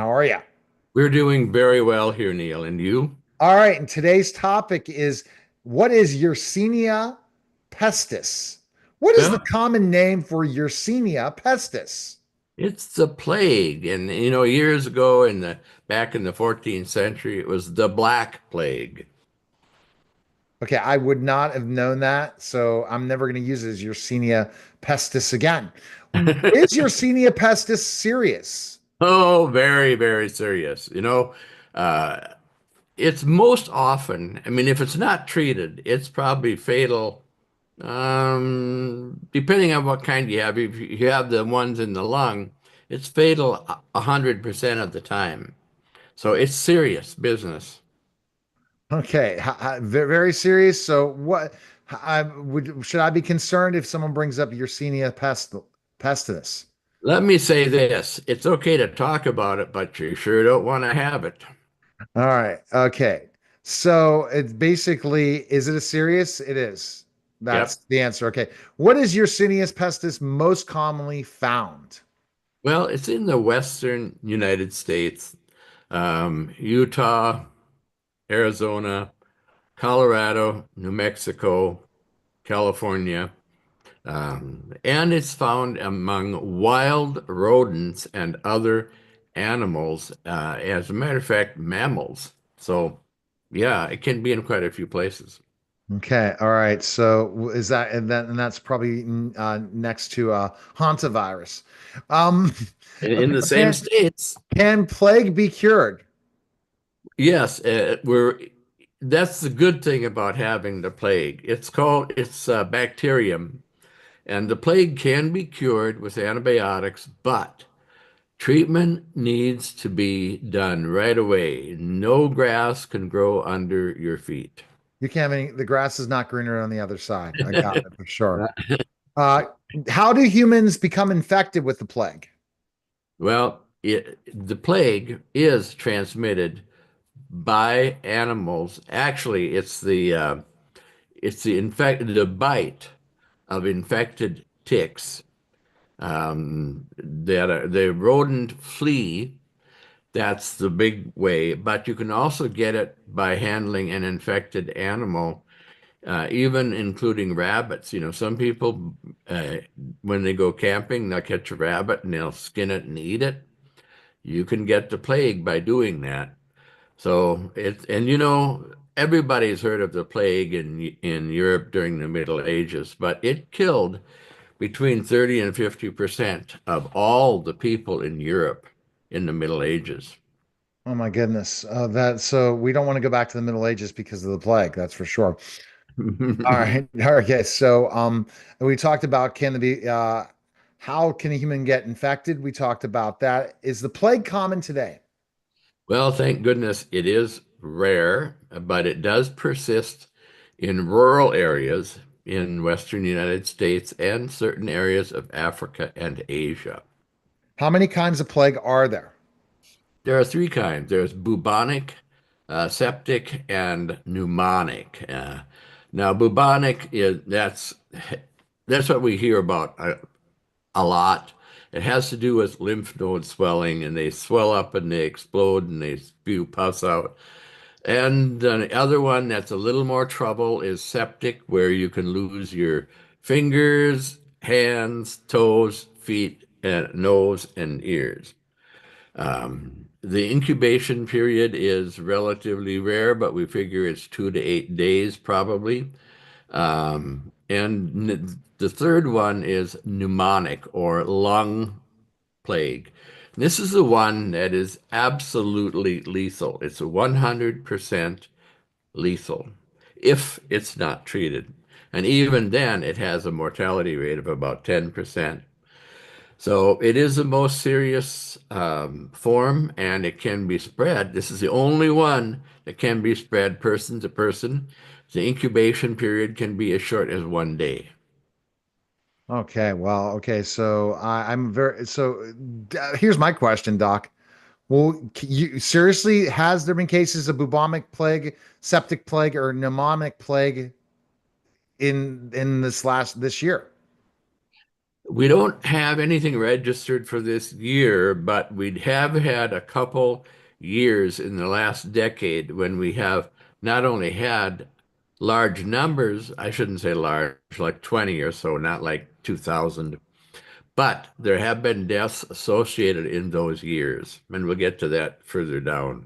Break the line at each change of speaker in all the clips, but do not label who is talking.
How are you?
We're doing very well here, Neil. And you?
All right. And today's topic is what is Yersinia pestis? What is the
Well,
common name for Yersinia pestis?
it's the plague. And years ago back in the 14th century, it was the Black Plague.
Okay, I would not have known that, so I'm never going to use it as Yersinia pestis again. Is Yersinia pestis serious?
Oh, very, very serious. Uh, it's most often, I mean, if it's not treated, it's probably fatal. Depending on what kind you have, if you have the ones in the lung, it's fatal 100% of the time. So it's serious business.
Okay, very serious. So what I would should I be concerned if someone brings up Yersinia pestis?
Let me say this. It's okay to talk about it, but you sure don't want to have it.
All right. Okay. So it's basically, is it a serious? It is. That's
Yep.
the answer. Okay. What is Yersinia pestis most commonly found?
Well, it's in the western United States, Utah, Arizona, Colorado, New Mexico, California, and it's found among wild rodents and other animals. As a matter of fact, mammals. So, yeah, it can be in quite a few places.
Okay. All right. So is that and that's probably next to hantavirus. Um,
In
okay.
the same states.
Can plague be cured?
Yes, we're that's the good thing about having the plague. It's bacterium, and the plague can be cured with antibiotics, but treatment needs to be done right away. No grass can grow under your feet.
You can't have any, the grass is not greener on the other side. I got it for sure. Uh, how do humans become infected with the plague?
Well, the plague is transmitted by animals. Actually, it's the bite of infected ticks that are the rodent flea. That's the big way, but you can also get it by handling an infected animal, even including rabbits. Some people, when they go camping, they'll catch a rabbit and they'll skin it and eat it. You can get the plague by doing that. Everybody's heard of the plague in Europe during the Middle Ages, but it killed between 30 and 50% of all the people in Europe in the Middle Ages.
Oh my goodness. That so we don't want to go back to the Middle Ages because of the plague, that's for sure. All right. Okay. So we talked about can the how can a human get infected? We talked about that. Is the plague common today?
Well, thank goodness it is rare, but it does persist in rural areas in Western United States and certain areas of Africa and Asia.
How many kinds of plague are there?
There are three kinds. There's bubonic, septic, and pneumonic. Now, bubonic is that's what we hear about a lot. It has to do with lymph node swelling, and they swell up and they explode and they spew pus out. And the other one that's a little more trouble is septic, where you can lose your fingers, hands, toes, feet, and nose and ears. The incubation period is relatively rare, but we figure it's 2 to 8 days probably. And the third one is pneumonic or lung plague. This is the one that is absolutely lethal. It's 100% lethal if it's not treated. And even then, it has a mortality rate of about 10%. So it is the most serious form, and it can be spread. This is the only one that can be spread person to person. The incubation period can be as short as 1 day.
Okay, well, okay, so I'm very so here's my question, Doc. Well, you seriously, has there been cases of bubonic plague, septic plague, or pneumonic plague in this year?
We don't have anything registered for this year, but we have had a couple years in the last decade when we have not only had large numbers, I shouldn't say large, like 20 or so, not like 2,000, but there have been deaths associated in those years. And we'll get to that further down.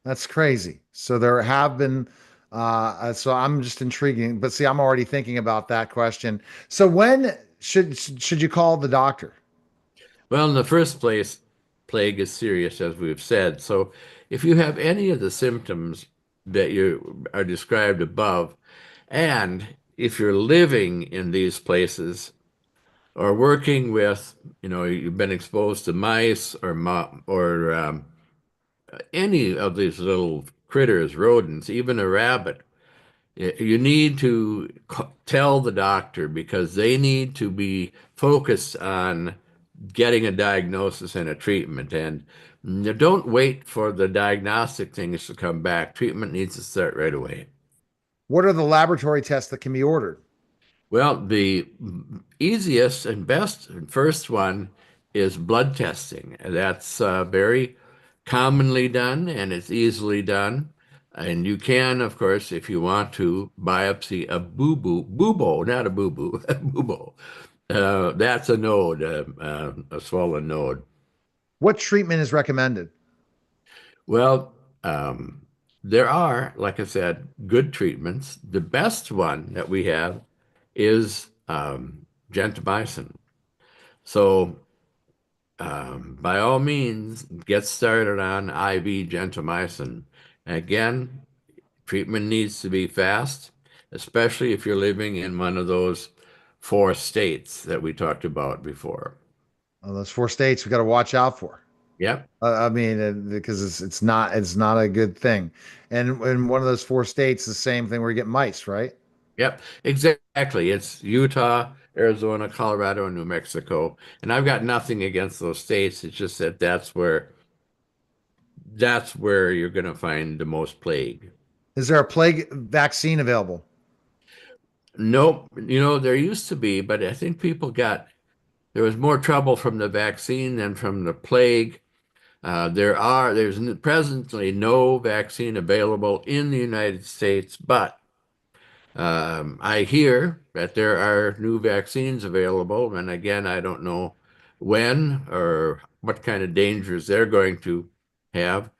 That's crazy. So there have been, so I'm just intriguing, but see, I'm already thinking about that question. So when should you call the doctor?
Well, in the first place, plague is serious, as we've said. So if you have any of the symptoms that you are described above, and if you're living in these places or working with, you've been exposed to mice or any of these little critters, rodents, even a rabbit, you need to tell the doctor because they need to be focused on getting a diagnosis and a treatment. And don't wait for the diagnostic things to come back. Treatment needs to start right away.
What are the laboratory tests that can be ordered?
Well, the easiest and best and first one is blood testing. That's very commonly done and it's easily done. And you can, of course, if you want to, biopsy a bubo, not a boo-boo, a bubo. That's a node, a swollen node.
What treatment is recommended?
Well, there are, like I said, good treatments. The best one that we have is gentamicin. So, by all means, get started on IV gentamicin. Again, treatment needs to be fast, especially if you're living in one of those four states that we talked about before.
Those four states we got to watch out for.
Yep.
I mean, because it's not a good thing. And in one of those four states, the same thing where you get mice, right?
Yep, exactly. It's Utah, Arizona, Colorado, and New Mexico. And I've got nothing against those states. It's just that that's where you're going to find the most plague.
Is there a plague vaccine available?
Nope. There used to be, but I think there was more trouble from the vaccine than from the plague. There's presently no vaccine available in the United States, but I hear that there are new vaccines available, and again, I don't know when or what kind of dangers they're going to have,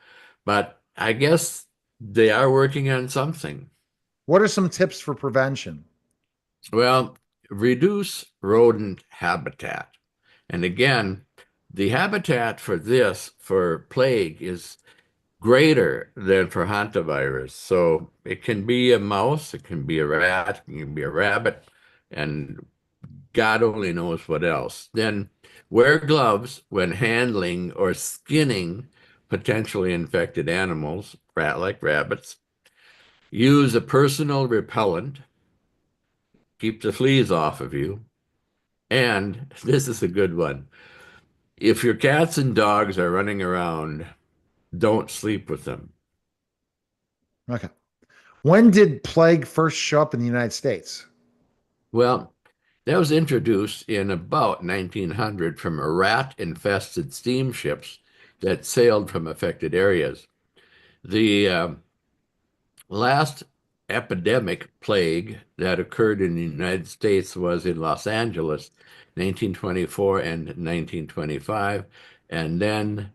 but I guess they are working on something.
What are some tips for prevention?
Well, reduce rodent habitat. And again, the habitat for plague, is greater than for hantavirus. So it can be a mouse, it can be a rat, it can be a rabbit, and God only knows what else. Then wear gloves when handling or skinning potentially infected animals, like rabbits. Use a personal repellent, keep the fleas off of you. And this is a good one. If your cats and dogs are running around, don't sleep with them.
Okay. When did plague first show up in the United States?
Well, that was introduced in about 1900 from a rat-infested steamships that sailed from affected areas. The last epidemic plague that occurred in the United States was in Los Angeles, 1924 and 1925. And then,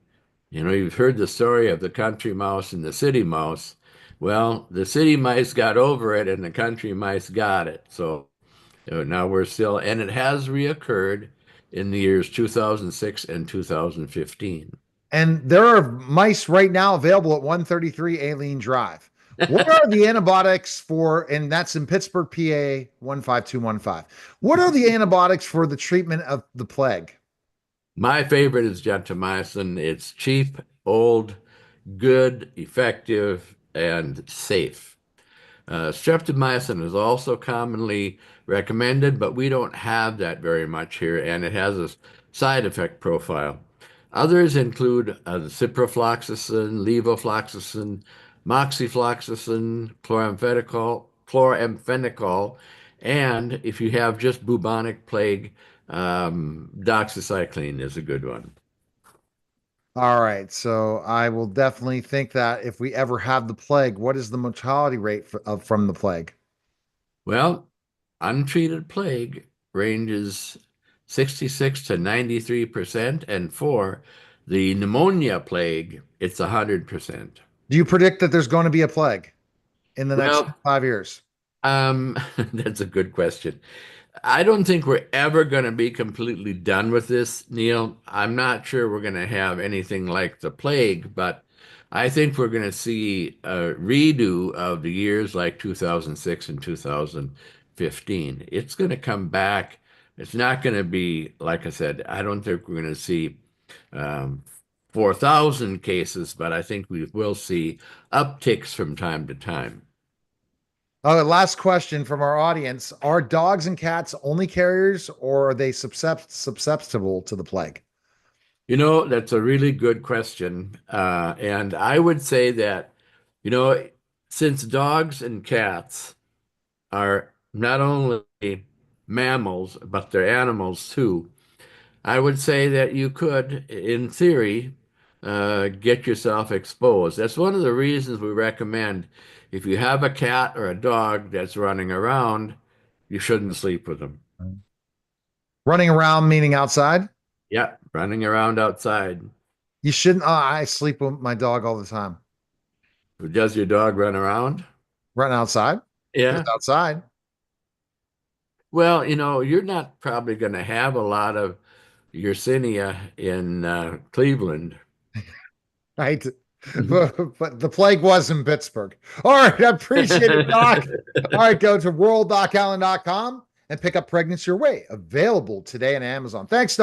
you've heard the story of the country mouse and the city mouse. Well, the city mice got over it and the country mice got it. So now we're still, and it has reoccurred in the years 2006 and 2015.
And there are mice right now available at 133 Aileen Drive. What are the antibiotics for, and that's in Pittsburgh, PA 15215. What are the antibiotics for the treatment of the plague?
My favorite is gentamicin. It's cheap, old, good, effective, and safe. Streptomycin is also commonly recommended, but we don't have that very much here, and it has a side effect profile. Others include the ciprofloxacin, levofloxacin, moxifloxacin, chloramphenicol, and if you have just bubonic plague, Doxycycline is a good one.
All right. So I will definitely think that if we ever have the plague, what is the mortality rate from the plague?
Well, untreated plague ranges 66 to 93%, and for the pneumonia plague, it's 100%.
Do you predict that there's going to be a plague in the next
Well,
5 years?
that's a good question. I don't think we're ever going to be completely done with this, Neil. I'm not sure we're going to have anything like the plague, but I think we're going to see a redo of the years like 2006 and 2015. It's going to come back. It's not going to be, like I said, I don't think we're going to see um, 4,000 cases, but I think we will see upticks from time to time.
Last question from our audience. Are dogs and cats only carriers or are they susceptible to the plague?
That's a really good question. And I would say that, you know, since dogs and cats are not only mammals, but they're animals too, I would say that you could, in theory, get yourself exposed. That's one of the reasons we recommend if you have a cat or a dog that's running around, you shouldn't sleep with them.
Running around meaning outside?
Yeah, running around outside.
You shouldn't. I sleep with my dog all the time.
Does your dog run around?
Running outside? Just
Yeah.
outside.
Well, you're not probably going to have a lot of Yersinia in Cleveland.
Right. But the plague was in Pittsburgh. All right. I appreciate it, Doc. All right. Go to worlddocallen.com and pick up Pregnancy Your Way. Available today on Amazon. Thanks, Doc.